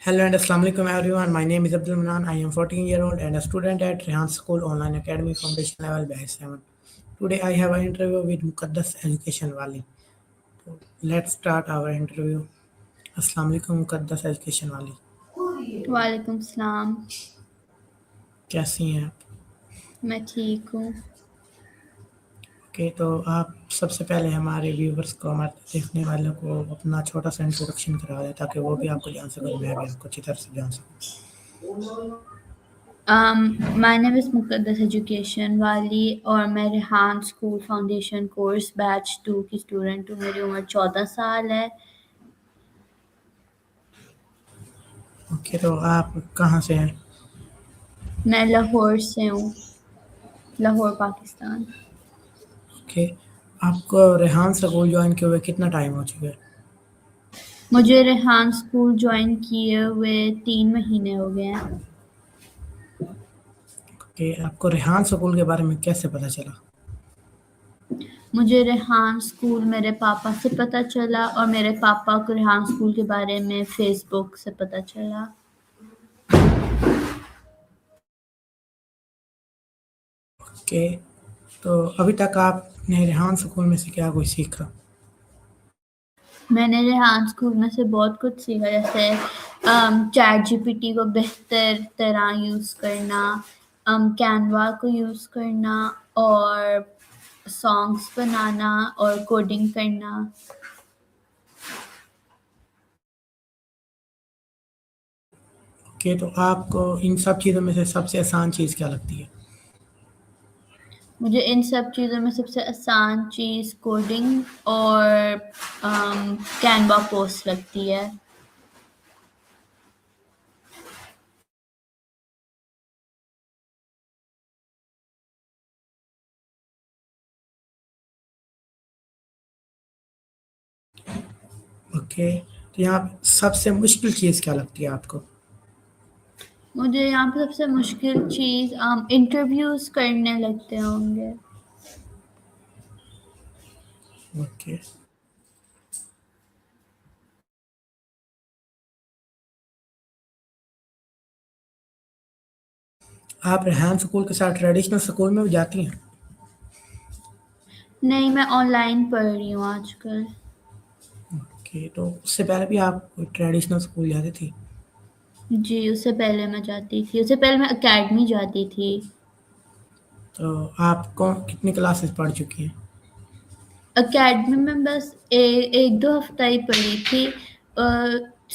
Hello and Assalamu alaikum everyone. My name is Abdul Manan. I am 14-year-old and a student at Rehan School Online Academy Foundation Level Batch 7. Today I have an interview with Muqaddas Education Wali. So let's start our interview. Assalamu alaikum Muqaddas Education Wali. वालेकुम सलाम। कैसी हैं आप? मैं ठीक हूँ। Okay, तो आप सबसे पहले हमारे व्यूवर्स को, हमारे देखने वालों को अपना छोटा सा इंट्रोडक्शन करवा दें ताकि वो भी आपको जान सकें, मैं भी आपको अच्छी तरह से जान सकूँ। माय नेम इज़ मुक़द्दस एजुकेशन वाली और मैं Rehan school foundation course batch 2 की स्टूडेंट हूँ। मेरी उम्र 14 साल है। ओके, तो आप कहाँ से हैं? मैं लाहौर से हूँ, लाहौर पाकिस्तान। ओके, आपको रेहान स्कूल ज्वाइन किए हुए कितना टाइम हो चुका है? मुझे रेहान स्कूल ज्वाइन किए हुए 3 महीने हो गए हैं। कि आपको रेहान स्कूल के बारे में कैसे पता चला? मुझे रेहान स्कूल मेरे पापा से पता चला और मेरे पापा को रेहान स्कूल के बारे में फ़ेसबुक से पता चला। ओके, तो अभी तक आपने रेहान स्कूल में से क्या कुछ सीखा? मैंने रेहान स्कूल में से बहुत कुछ सीखा, जैसे चैट जीपीटी को बेहतर तरह यूज़ करना, कैनवा को यूज़ करना और सॉन्ग्स बनाना और कोडिंग करना। ओके, तो आपको इन सब चीज़ों में से सबसे आसान चीज़ क्या लगती है? मुझे इन सब चीज़ों में सबसे आसान चीज़ कोडिंग और कैनवा पोस्ट लगती है। ओके, तो यहाँ पे सबसे मुश्किल चीज़ क्या लगती है आपको? मुझे यहाँ पे सबसे मुश्किल चीज़ इंटरव्यूज़ करने लगते होंगे। ओके, आप रेहान स्कूल के साथ ट्रेडिशनल स्कूल में भी जाती हैं? नहीं, मैं ऑनलाइन पढ़ रही हूँ आजकल। ओके, तो उससे पहले भी आप कोई ट्रेडिशनल स्कूल जाती थी? जी, उससे पहले मैं जाती थी। उससे पहले मैं अकेडमी जाती थी। तो आप कितनी क्लासेस पढ़ चुकी हैं? अकेडमी में बस 1-2 हफ्ता ही पढ़ी थी।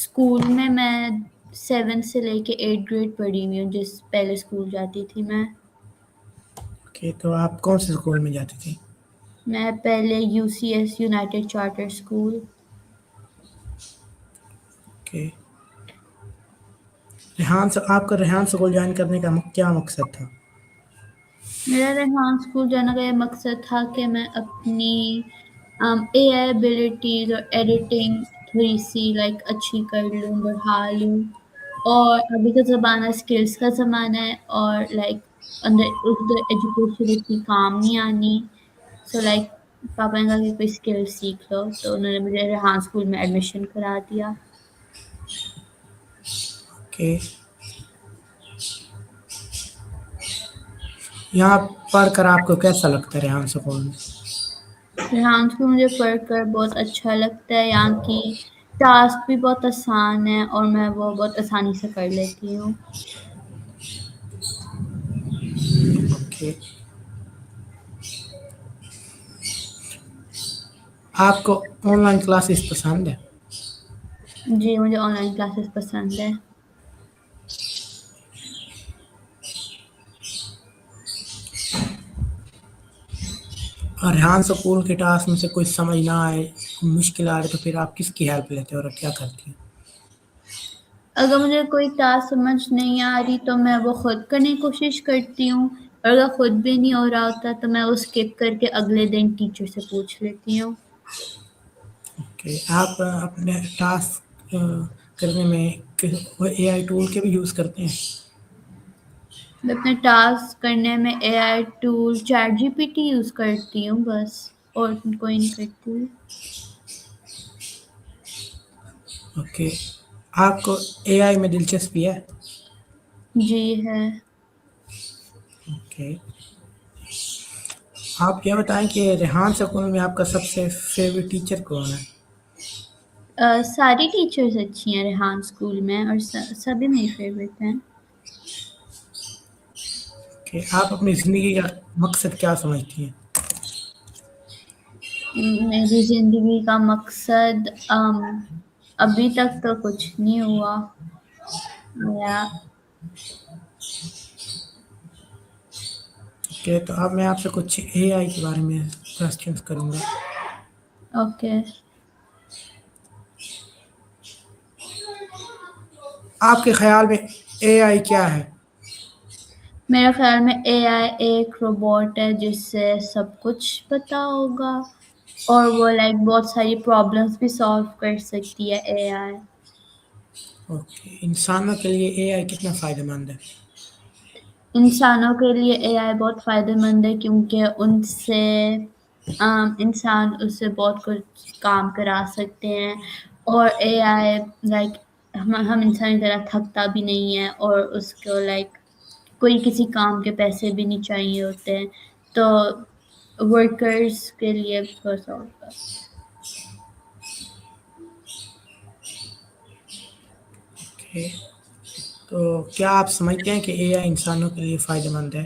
स्कूल में मैं 7 से लेके 8 ग्रेड पढ़ी हुई हूँ, जिस पहले स्कूल जाती थी मैं। ओके, तो आप कौन से स्कूल में जाती थी? मैं पहले UCS United charter school. Okay, आपका रेहान स्कूल ज्वाइन करने का क्या मकसद था? मेरा रेहान स्कूल जाने का ये मकसद था कि मैं अपनी एआई एबिलिटीज़ और एडिटिंग थोड़ी-सी अच्छी कर लूँ, बढ़ा लूँ। और अभी का ज़माना स्किल्स का ज़माना है और अंदर उधर एजुकेशन इतनी काम नहीं आनी। सो पापा ने कहा कि कोई स्किल सीख लो, तो उन्होंने मुझे रेहान स्कूल में एडमिशन करा दिया। ओके, यहाँ पढ़कर आपको कैसा लगता है रेहान स्कूल में? रेहान स्कूल मुझे पढ़कर बहुत अच्छा लगता है। यहाँ की टास्क भी बहुत आसान है और मैं वो बहुत आसानी से कर लेती हूँ। ओके, आपको ऑनलाइन क्लासेस पसंद है? जी, मुझे ऑनलाइन क्लासेस पसंद है। और रेहान स्कूल के टास्क में से कुछ समझ ना आए, मुश्किल आ रही, तो फिर आप किसकी हेल्प लेते हो और क्या करती हैं? अगर मुझे कोई टास्क समझ नहीं आ रही तो मैं वो खुद करने की कोशिश करती हूँ, और अगर खुद भी नहीं हो रहा होता तो मैं वो स्किप करके अगले दिन टीचर से पूछ लेती हूँ। ओके, आप अपने टास्क करने में एआई टूल के भी यूज़ करते हैं? मैं अपने टास्क करने में AI tool chat GPT use करती हूँ बस, और कोई नहीं करती हूँ। ओके, आपको एआई में दिलचस्पी है? जी है। ओके। आप ये बताएं कि रेहान स्कूल में आपका सबसे फेवरेट टीचर कौन है? सारी टीचर्स अच्छी हैं रेहान स्कूल में और सभी मेरी फेवरेट हैं। कि आप अपनी ज़िंदगी का मकसद क्या समझती हैं? मेरी ज़िंदगी का मकसद अभी तक तो कुछ नहीं हुआ। या ओके, तो अब मैं आपसे कुछ एआई के बारे में क्वेश्चंस करूँगा। ओके। आपके ख़्याल में एआई क्या है? मेरे ख्याल में एआई एक रोबोट है जिससे सब कुछ पता होगा और वो लाइक बहुत सारी प्रॉब्लम्स भी सॉल्व कर सकती है एआई। ओके, इंसानों के लिए एआई कितना फ़ायदेमंद है? इंसानों के लिए एआई बहुत फ़ायदेमंद है क्योंकि उनसे इंसान उससे बहुत कुछ काम करा सकते हैं और एआई लाइक हम इंसान की तरह थकता भी नहीं है और उसको लाइक कोई किसी काम के पैसे भी नहीं चाहिए होते हैं, तो वर्कर्स के लिए थोड़ा-सा होता है। ओके, तो क्या आप समझते हैं कि एआई इंसानों के लिए फ़ायदेमंद है?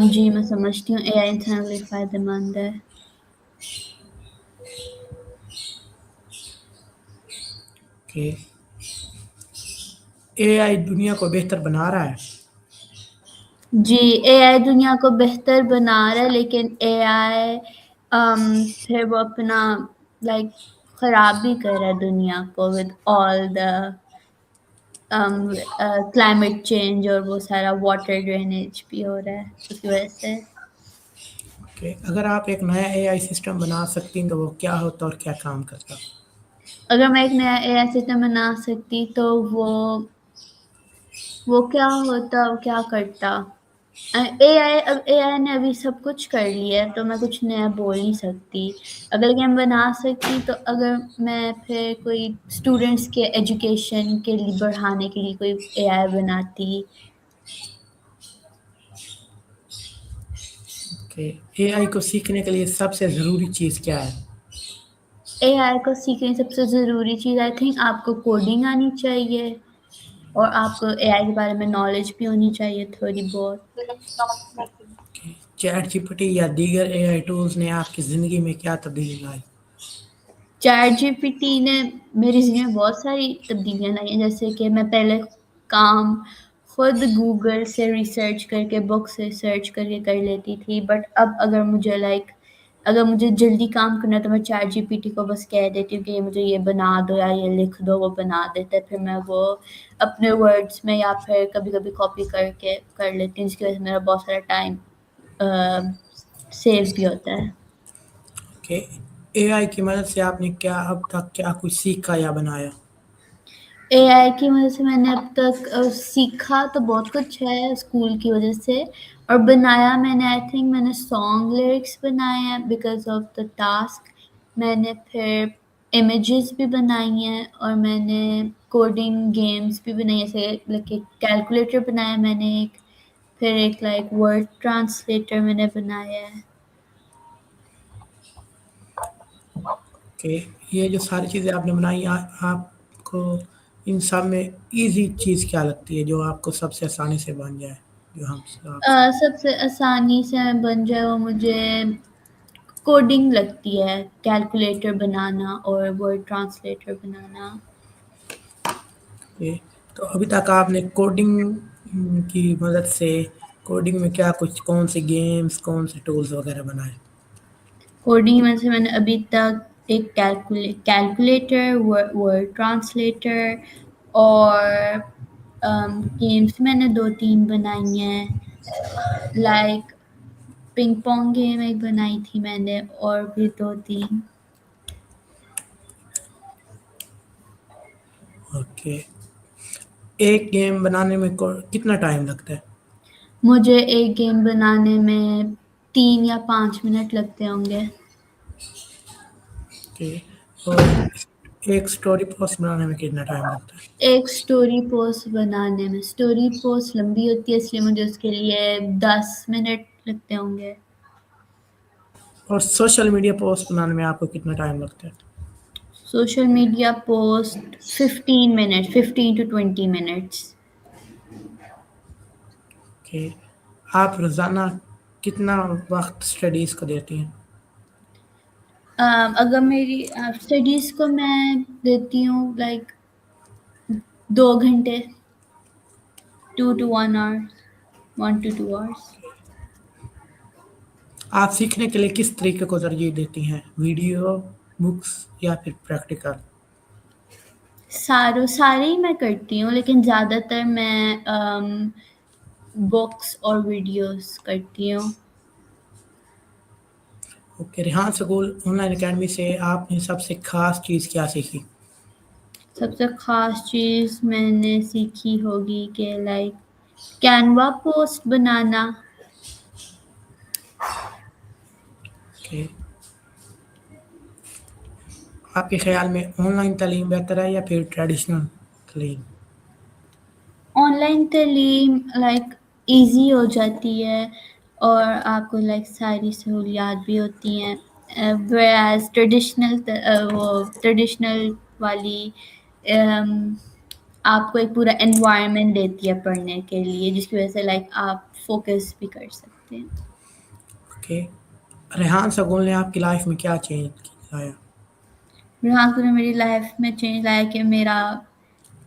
जी, मैं समझती हूँ एआई इंसानों के लिए फ़ायदेमंद है। कि एआई दुनिया को बेहतर बना रहा है? जी, एआई दुनिया को बेहतर बना रहा है लेकिन एआई फिर वो अपना लाइक खराब भी कर रहा है दुनिया को with all the climate change और वो सारा वाटर ड्रेनेज भी हो रहा है उसकी वजह से। कि अगर आप एक नया एआई सिस्टम बना सकती हैं तो वो क्या होता और क्या काम करता? अगर मैं एक नया एआई सिस्टम बना सकती तो वो क्या होता, वो क्या करता? एआई अब एआई ने अभी सब कुछ कर लिया है तो मैं कुछ नया बोल नहीं सकती। अगर गेम बना सकती तो अगर मैं फिर कोई स्टूडेंट्स के एजुकेशन के लिए बढ़ाने के लिए कोई एआई बनाती। कि एआई को सीखने के लिए सबसे ज़रूरी चीज़ क्या है? एआई को सीखने की सबसे ज़रूरी चीज़ आई थिंक आपको कोडिंग आनी चाहिए और आपको एआई के बारे में नॉलेज भी होनी चाहिए थोड़ी बहुत। कि चैट जीपीटी या दीगर एआई टूल्स ने आपकी ज़िंदगी में क्या तब्दीली लाई? चैट जीपीटी ने मेरी ज़िंदगी में बहुत सारी तब्दीलियाँ लाई हैं, जैसे कि मैं पहले काम खुद गूगल से रिसर्च करके, बुक से सर्च करके कर लेती थी, बट अब अगर मुझे जल्दी काम करना है, तो मैं चैट जीपीटी को बस कह देती हूँ कि ये मुझे ये बना दो या ये लिख दो, वो बना देता है। फिर मैं वो अपने वर्ड्स में या फिर कभी-कभी कॉपी करके कर लेती हूँ, जिसकी वजह से मेरा बहुत सारा टाइम अ, सेव भी होता है। कि एआई की मदद से आपने क्या अब तक क्या कुछ सीखा या बनाया? एआई की वजह से मैंने अब तक सीखा तो बहुत कुछ है स्कूल की वजह से और बनाया मैंने आई थिंक मैंने सॉन्ग लिरिक्स बनाए हैं बिकॉज़ ऑफ द टास्क। मैंने फिर इमेजेस भी बनाई हैं और मैंने कोडिंग गेम्स भी बनाई हैं, जैसे लाइक एक कैलकुलेटर बनाया है मैंने एक, फिर एक लाइक वर्ड ट्रांसलेटर मैंने बनाया है। कि ये जो सारी चीज़ें आपने बनाई आपको इन सब में ईज़ी चीज़ क्या लगती है जो आपको सबसे आसानी से बन जाए? जो हम आपसे सबसे आसानी से बन जाए वो मुझे कोडिंग लगती है, कैलकुलेटर बनाना और वर्ड ट्रांसलेटर बनाना। ये तो अभी तक आपने कोडिंग की मदद से कोडिंग में क्या कुछ कौन से गेम्स, कौन से टूल्स वगैरह बनाए? कोडिंग में से मैंने अभी तक एक कैलकुलेटर, वर्ड ट्रांसलेटर और गेम्स मैंने 2-3 बनाई हैं। लाइक पिंग पोंग गेम एक बनाई थी मैंने और भी 2-3। ओके। एक गेम बनाने में कितना टाइम लगता है? मुझे एक गेम बनाने में 3 या 5 मिनट लगते होंगे। ओके। और एक स्टोरी पोस्ट बनाने में कितना टाइम लगता है? एक स्टोरी पोस्ट बनाने में, स्टोरी पोस्ट लंबी होती है इसलिए मुझे उसके लिए 10 मिनट लगते होंगे। और सोशल मीडिया पोस्ट बनाने में आपको कितना टाइम लगता है? Social media post 15 minute, 15 to 20 minutes. कि आप रोज़ाना कितना वक्त स्टडीज़ को देती हैं? अगर मेरी स्टडीज़ को मैं देती हूँ लाइक 2 घंटे, 2 टू 1 आवर, 1 टू 2 आवर्स। आप सीखने के लिए किस तरीके को तरजीह देती हैं? वीडियो, बुक्स या फिर प्रैक्टिकल? सारे ही मैं करती हूँ लेकिन ज़्यादातर मैं बुक्स और वीडियोस करती हूँ। Okay, Rehan school online academy से आपने सबसे ख़ास चीज़ क्या सीखी? सबसे ख़ास चीज़ मैंने सीखी होगी कि लाइक कैनवा पोस्ट बनाना। ओके, आपके ख़्याल में ऑनलाइन तालीम बेहतर है या फिर ट्रेडिशनल तालीम? ऑनलाइन तालीम लाइक ईज़ी हो जाती है और आपको लाइक सारी सहूलियात भी होती हैं। व्हेयरएज़ वो ट्रेडिशनल वाली अम, आपको एक पूरा एनवायरनमेंट देती है पढ़ने के लिए जिसकी वज़ह से लाइक आप फ़ोकस भी कर सकते हैं। ओके, रेहान स्कूल ने आपकी लाइफ में क्या चेंज लाया? हाँ, तो मेरी लाइफ में चेंज लाया कि मेरा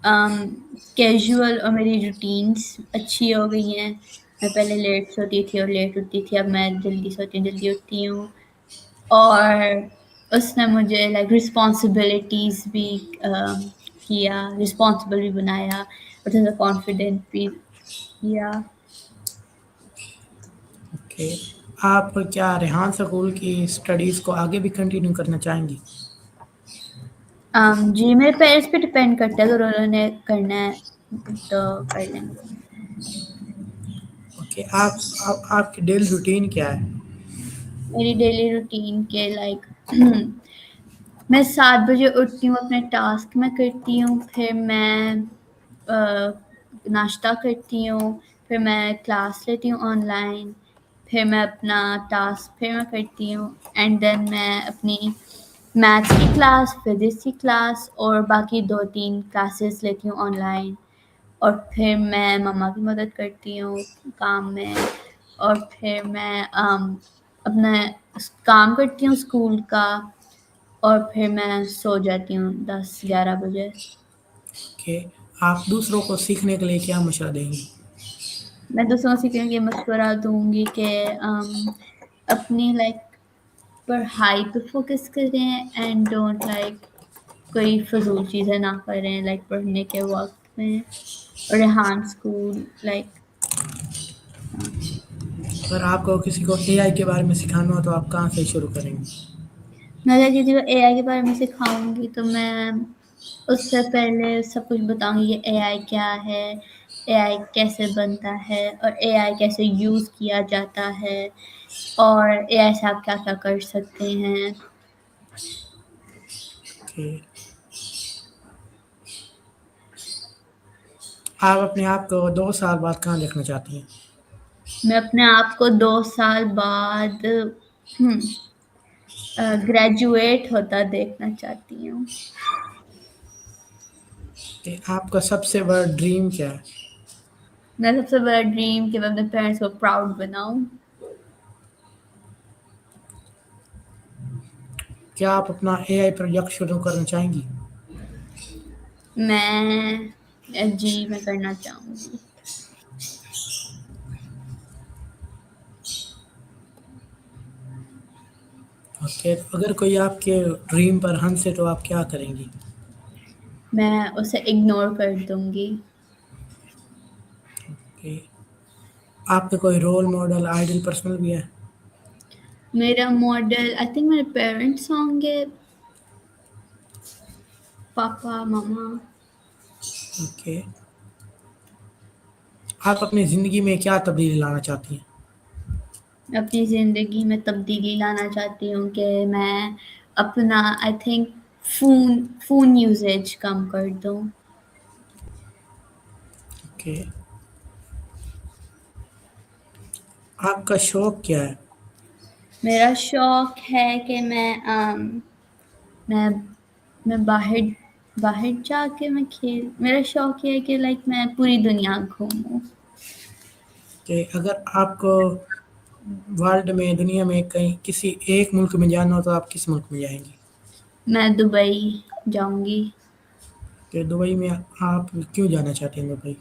कैजुअल और मेरी रूटीन्स अच्छी हो गई हैं। मैं पहले लेट सोती थी और लेट उठती थी, अब मैं जल्दी सोती हूँ, जल्दी उठती हूँ और उसने मुझे लाइक रिस्पॉन्सिबिलिटीज़ भी किया, रिस्पॉन्सिबल भी बनाया और थोड़ा कॉन्फिडेंट भी किया। ओके, आप क्या रेहान स्कूल की स्टडीज़ को आगे भी कंटिन्यू करना चाहेंगी? जी, मेरे पेरेंट्स पे डिपेंड करता है, अगर उन्होंने करना है तो कर लेंगे। ओके, आपकी डेली रूटीन क्या है? मेरी डेली रूटीन के लाइक मैं 7 बजे उठती हूँ, अपने टास्क मैं करती हूँ, फिर मैं नाश्ता करती हूँ, फिर मैं क्लास लेती हूँ ऑनलाइन, फिर मैं अपना टास्क फिर मैं करती हूँ एंड देन मैं अपनी मैथ्स की क्लास, फिज़िक्स की क्लास और बाकी 2-3 क्लासेस लेती हूँ ऑनलाइन और फिर मैं मम्मा की मदद करती हूँ काम में और फिर मैं अपना काम करती हूँ स्कूल का और फिर मैं सो जाती हूँ 10-11 बजे। ओके, आप दूसरों को सीखने के लिए क्या मशवरा देंगी? मैं दूसरों से ये मशवरा दूँगी कि अपनी लाइक पढ़ाई पे फ़ोकस करें एंड डोंट लाइक कोई फ़िज़ूल चीज़ें ना करें लाइक पढ़ने के वक़्त में और रेहान स्कूल लाइक अगर आपको किसी को एआई के बारे में सिखाना हो तो आप कहाँ से शुरू करेंगी? मैं अगर किसी को एआई के बारे में सिखाऊँगी तो मैं उससे पहले सब कुछ बताऊँगी कि एआई क्या है, एआई कैसे बनता है और एआई कैसे यूज़ किया जाता है और एआई से आप क्या-क्या कर सकते हैं। ओके, आप अपने आप को 2 साल बाद कहाँ देखना चाहती हैं? मैं अपने आप को 2 साल बाद हुँ, ग्रेजुएट होता देखना चाहती हूँ। कि आपका सबसे बड़ा ड्रीम क्या है? मेरा सबसे बड़ा ड्रीम कि मैं अपने पेरेंट्स को प्राउड बनाऊँ। क्या आप अपना एआई प्रोजेक्ट शुरू करना चाहेंगी? जी, मैं करना चाहूँगी। ओके, अगर कोई आपके ड्रीम पर हँसे तो आप क्या करेंगी? मैं उसे इग्नोर कर दूँगी। ओके, आपके कोई रोल मॉडल, आइडल पर्सनल भी है? मेरा मॉडल आई थिंक मेरे पेरेंट्स होंगे, पापा, मम्मा। ओके, आप अपनी ज़िंदगी में क्या तब्दीली लाना चाहती हैं? अपनी ज़िंदगी में तब्दीली लाना चाहती हूँ कि मैं अपना आई थिंक फ़ोन यूसेज कम कर दूँ। ओके। आपका शौक क्या है? मेरा शौक है कि मैं मैं बाहर जाके मैं खेल मेरा शौक ये है कि लाइक मैं पूरी दुनिया घूमूँ। कि अगर आपको वर्ल्ड में, दुनिया में कहीं किसी एक मुल्क में जाना हो तो आप किस मुल्क में जाएँगी? मैं दुबई जाऊँगी कि दुबई में आप क्यों जाना चाहते हैं दुबई?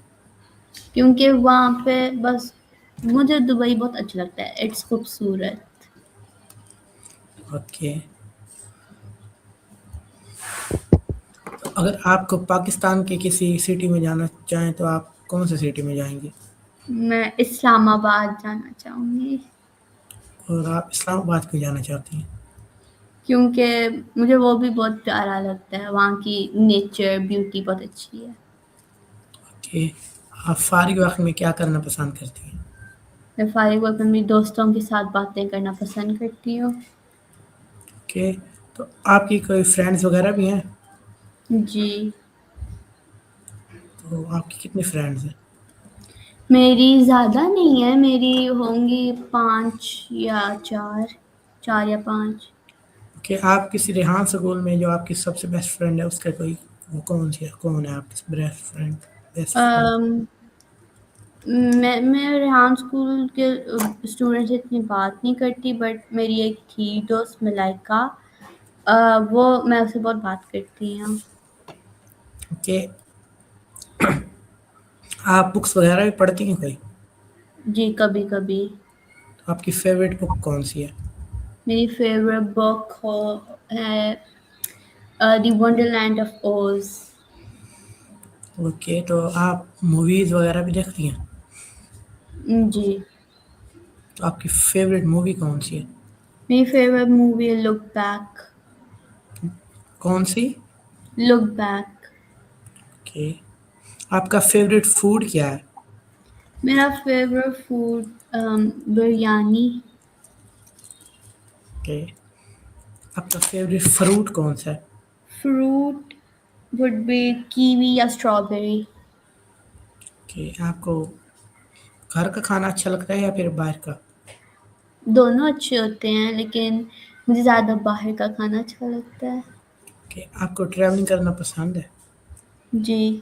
क्योंकि वहाँ पे बस मुझे दुबई बहुत अच्छा लगता है, इट्स खूबसूरत। ओके। अगर आपको पाकिस्तान के किसी सिटी में जाना चाहें तो आप कौन सी सिटी में जाएँगी? मैं इस्लामाबाद जाना चाहूँगी और आप इस्लामाबाद क्यों जाना चाहती हैं? क्योंकि मुझे वो भी बहुत प्यारा लगता है, वहाँ की नेचर ब्यूटी बहुत अच्छी है। ओके। आप फ़ारिग वक़्त में क्या करना पसंद करती हैं? मैं फ़ारिग वक़्त में अपने दोस्तों के साथ बातें करना पसंद करती हूँ। ओके। तो आपकी कोई फ्रेंड्स वग़ैरह भी हैं? जी, तो आपकी कितनी फ्रेंड्स हैं? मेरी ज़्यादा नहीं है, मेरी होंगी 5 या 4 या 5। ओके, आप किसी रेहान स्कूल में जो आपकी सबसे बेस्ट फ्रेंड है उसका कोई वो कौन है आपकी बेस्ट फ्रेंड? अम, मैं रेहान स्कूल के स्टूडेंट से इतनी बात नहीं करती बट मेरी एक थी दोस्त मलाइका वो मैं उससे बहुत बात करती हूँ। ओके। आप बुक्स वग़ैरह भी पढ़ती हैं कोई? जी, कभी-कभी। तो आपकी फ़ेवरेट बुक कौन-सी है? मेरी फ़ेवरेट बुक हो है the Wonderland of Os. Okay, तो आप मूवीज़ वग़ैरह भी देखती हैं? जी, तो आपकी फ़ेवरेट मूवी कौन-सी है? मेरी फ़ेवरेट मूवी है लुक बैक। कौन-सी? Look back. ओके। आपका फ़ेवरेट फूड क्या है? मेरा फ़ेवरेट फूड बिरयानी। ओके। आपका फ़ेवरेट फ्रूट कौन-सा है? फ्रूट वुड बी कीवी या स्ट्रॉबेरी। ओके, आपको घर का खाना अच्छा लगता है या फिर बाहर का? दोनों अच्छे होते हैं लेकिन मुझे ज़्यादा बाहर का खाना अच्छा लगता है। ओके, आपको ट्रैवलिंग करना पसंद है? जी,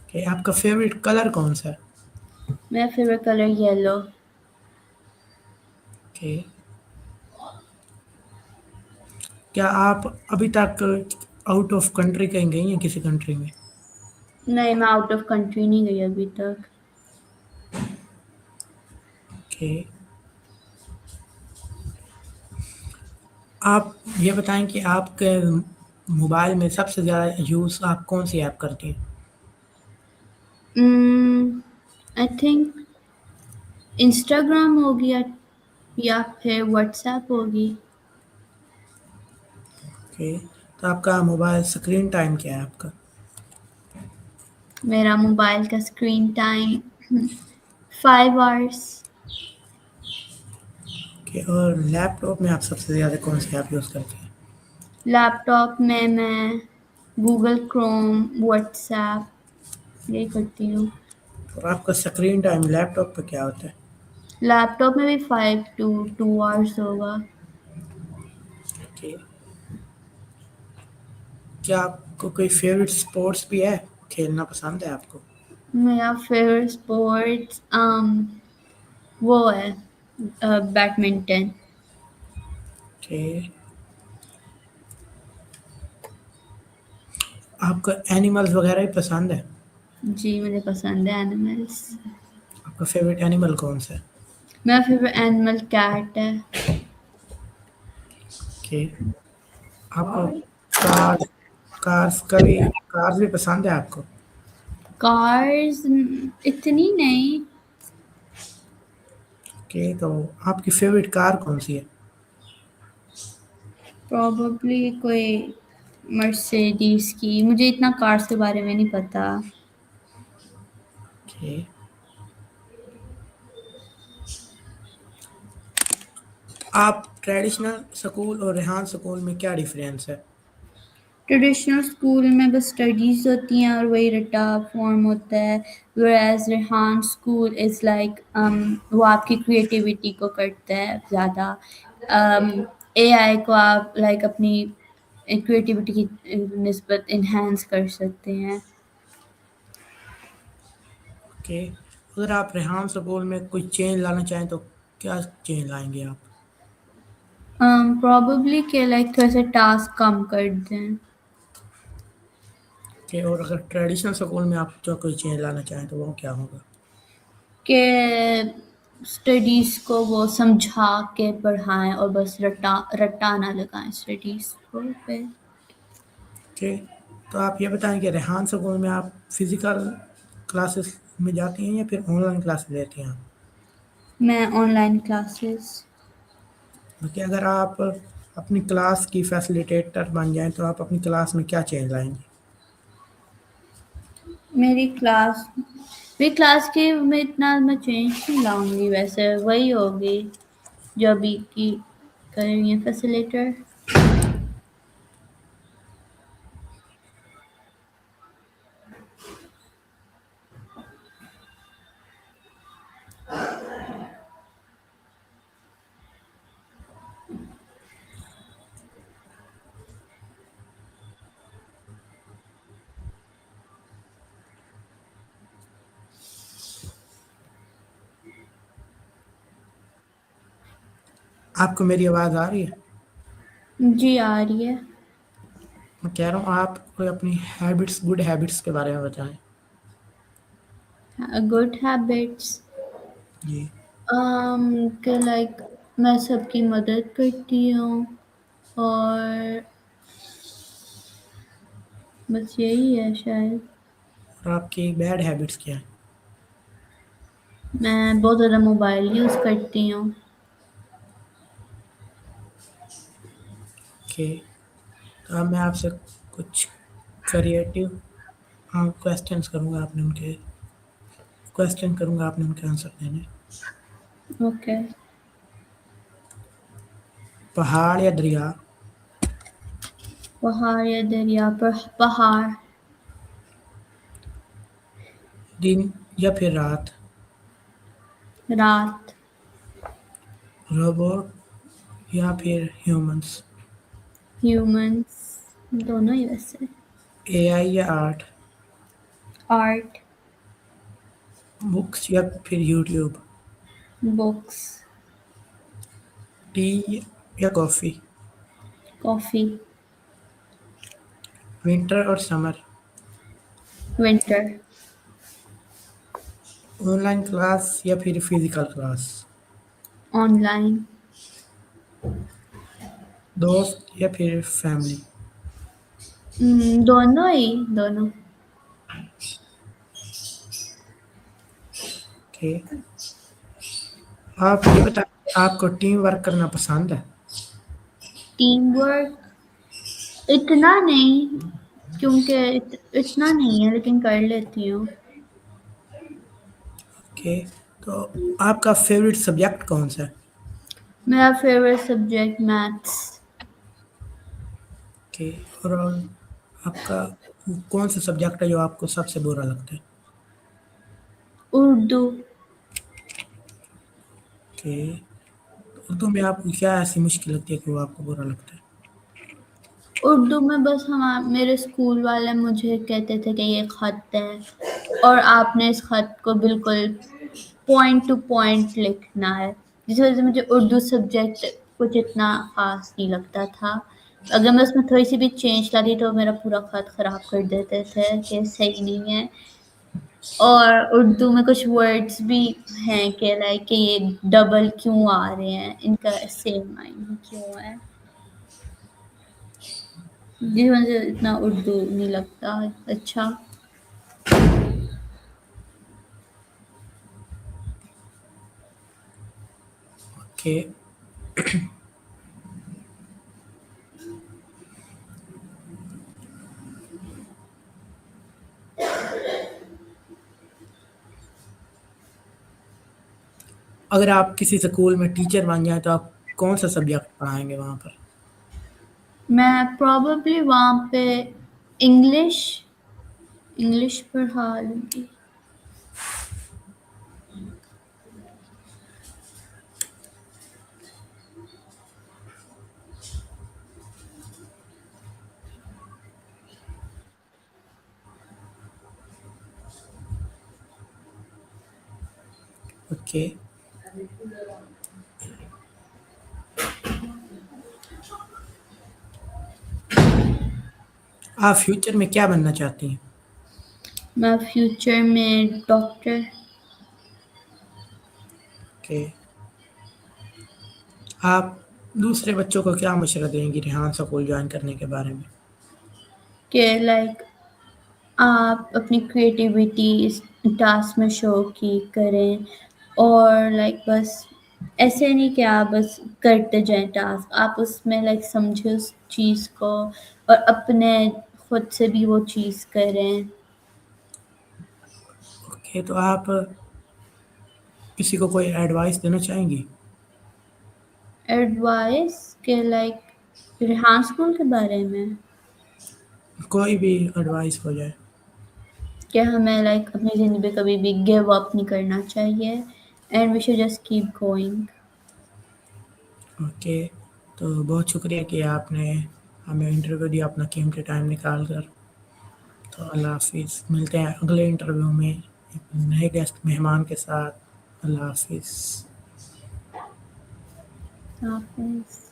ओके, आपका फ़ेवरेट कलर कौन-सा है? मेरा फ़ेवरेट कलर येलो। ओके। क्या आप अभी तक आउट ऑफ कंट्री कहीं गई हैं किसी कंट्री में? नहीं, मैं आउट ऑफ कंट्री नहीं गई अभी तक। ओके। आप ये बताएँ कि आपके मोबाइल में सबसे ज़्यादा यूज़ आप कौन-सी ऐप करती हैं? आई थिंक इंस्टाग्राम हो गया या फिर व्हाट्सएप होगी। ओके, तो आपका मोबाइल स्क्रीन टाइम क्या है आपका? मेरा मोबाइल का स्क्रीन टाइम 5 आवर्स। ओके, और लैपटॉप में आप सबसे ज़्यादा कौन-सी ऐप यूज़ करती हैं? लैपटॉप में मैं गूगल क्रोम, व्हाट्सएप यही करती हूँ। और आपका स्क्रीन टाइम लैपटॉप पे क्या होता है? लैपटॉप में भी 5 टू 2 आवर्स होगा। ओके, क्या आपको कोई फ़ेवरेट स्पोर्ट्स भी है? खेलना पसंद है आपको? मेरा फेवरेट स्पोर्ट्स वो है बैडमिंटन। ओके, आपको एनिमल्स वगैरह भी पसंद है? जी, मुझे पसंद है एनिमल्स। आपका फ़ेवरेट एनिमल कौन-सा है? मेरा फेवरेट एनिमल कैट है। ओके, आपको कार्स कार्स भी पसंद है आपको? कार्स इतनी नहीं। ओके, तो आपकी फ़ेवरेट कार कौन-सी है? प्रोबेबली कोई मर्सिडीज़ की, मुझे इतना कार्स के बारे में नहीं पता। ओके, आप ट्रेडिशनल स्कूल और रेहान स्कूल में क्या डिफरेंस है? ट्रेडिशनल स्कूल में बस स्टडीज़ होती हैं और वही रट्टा फॉर्म होता है, whereas Rehan school is like वो आपकी क्रिएटिविटी को करता है ज़्यादा। एआई को आप लाइक अपनी क्रिएटिविटी की निस्बत एनहांस कर सकते हैं। ओके, अगर आप रेहान स्कूल में कोई चेंज लाना चाहें तो क्या चेंज लाएंगे आप? प्रोबेबली कि लाइक थोड़े से टास्क कम कर दें। ओके, और अगर ट्रेडिशनल स्कूल में आप जो कोई चेंज लाना चाहें तो वो क्या होगा? कि स्टडीज़ को वो समझा के पढ़ाएँ और बस रट्टा रट्टा ना लगाएँ स्टडीज़ को पे। ओके, तो आप ये बताएं कि रेहान स्कूल में आप फिजिकल क्लासेस में जाती हैं या फिर ऑनलाइन क्लासेस लेती हैं आप? मैं ऑनलाइन क्लासेस। ओके, अगर आप अपनी क्लास की फैसिलिटेटर बन जाएं तो आप अपनी क्लास में क्या चेंज लाएंगे? मेरी क्लास मेरी क्लास के में इतना मैं चेंज नहीं लाऊँगी वैसे, वही होगी जो अभी की कर रही हैं फैसिलिटेटर। आपको मेरी आवाज़ आ रही है? जी, आ रही है। मैं कह रहा हूँ आप कोई अपनी हैबिट्स, गुड हैबिट्स के बारे में बताएं। गुड हैबिट्स जी। कि लाइक मैं सबकी मदद करती हूँ और बस यही है शायद। और आपकी बैड हैबिट्स क्या हैं? मैं बहुत ज़्यादा मोबाइल यूज़ करती हूँ। ओके, तो अब मैं आपसे कुछ क्रिएटिव क्वेश्चन करूँगा, आपने उनके आंसर देने। ओके। पहाड़ या दरिया? पहाड़ या दरिया? पर पहाड़। दिन या फिर रात? रात। रोबोट या फिर ह्यूमंस? ह्यूमंस। दोनों ही वैसे। एआई या आर्ट? आर्ट। बुक्स या फिर यूट्यूब? बुक्स। टी या कॉफ़ी? कॉफ़ी। विंटर और समर? विंटर। ऑनलाइन क्लास या फिर फिजिकल क्लास? ऑनलाइन। दोस्त या फिर फैमिली? दोनों ही, दोनों। ओके, आप ये बताएं, आपको टीम वर्क करना पसंद है? टीम वर्क इतना नहीं, क्योंकि इतना नहीं है लेकिन कर लेती हूँ। ओके, तो आपका फेवरेट सब्जेक्ट कौन सा है? मेरा फेवरेट सब्जेक्ट मैथ्स। ओके, और आपका कौन सा सब्जेक्ट है जो आपको सबसे बुरा लगता है? उर्दू। ओके, उर्दू में आपको क्या ऐसी मुश्किल लगती है कि वो आपको बुरा लगता है? उर्दू में बस हम मेरे स्कूल वाले मुझे कहते थे कि ये खत है और आपने इस खत को बिल्कुल पॉइंट टू पॉइंट लिखना है, जिस वजह से मुझे उर्दू सब्जेक्ट कुछ इतना खास नहीं लगता था। अगर मैं उसमें थोड़ी सी भी चेंज लाती तो मेरा पूरा खत खराब कर देते थे कि सही नहीं है। और उर्दू में कुछ वर्ड्स भी हैं कि लाइक कि ये डबल क्यों आ रहे हैं, इनका सेम माइंड क्यों है, जिस वजह से इतना उर्दू नहीं लगता अच्छा। ओके, अगर आप किसी स्कूल में टीचर बन जाए तो आप कौन सा सब्जेक्ट पढ़ाएंगे वहाँ पर? मैं प्रोबेबली वहाँ पे इंग्लिश इंग्लिश पढ़ा लूँगी। ओके। आप फ्यूचर में क्या बनना चाहती हैं? मैं फ्यूचर में डॉक्टर। ओके। आप दूसरे बच्चों को क्या मशवरा देंगी रेहान स्कूल ज्वाइन करने के बारे में? कि लाइक आप अपनी क्रिएटिविटी इस टास्क में शो की करें और लाइक बस ऐसे नहीं कि आप बस करते जाएं टास्क, आप उसमें लाइक समझे उस चीज़ को और अपने खुद से भी वो चीज़ करें। ओके, तो आप किसी को कोई एडवाइस देना चाहेंगी? एडवाइस के लाइक रेहान स्कूल के बारे में कोई भी एडवाइस हो जाए। कि हमें लाइक अपनी ज़िंदगी में कभी भी गिव अप नहीं करना चाहिए and we should just keep going. Okay, तो बहुत शुक्रिया कि आपने हमें इंटरव्यू दिया अपना कीमती टाइम निकाल कर। तो अल्लाह हाफिज़, मिलते हैं अगले इंटरव्यू में एक नए गेस्ट मेहमान के साथ। अल्लाह हाफिज़। हाफिज़।